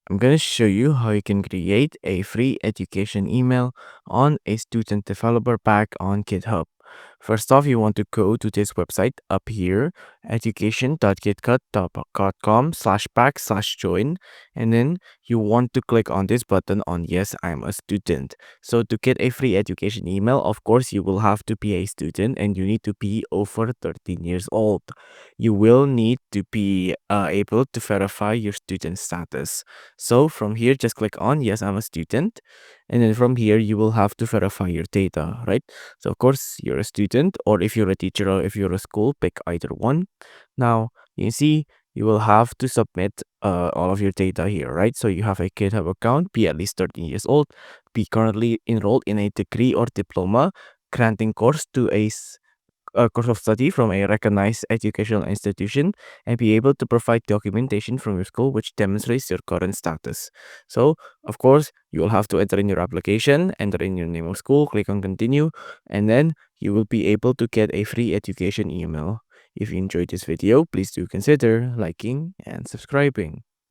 I'm going to show you how you can create a free education email on a student developer pack on GitHub. First off, you want to go to this website up here, education.gitcut.com/pack/join, and then you want to click on this button on yes, I'm a student. So to get a free education email, of course, you will have to be a student and you need to be over 13 years old. You will need to be able to verify your student status. So from here, just click on yes, I'm a student. And then from here, you will have to verify your data, right? So of course, you're a student, or if you're a teacher or if you're a school, pick either one. Now, you see, you will have to submit all of your data here, right? So you have a GitHub account, be at least 13 years old, be currently enrolled in a degree or diploma, granting course to a course of study from a recognized educational institution, and be able to provide documentation from your school which demonstrates your current status. So, of course, you will have to enter in your application, enter in your name of school, click on continue, and then you will be able to get a free education email. If you enjoyed this video, please do consider liking and subscribing.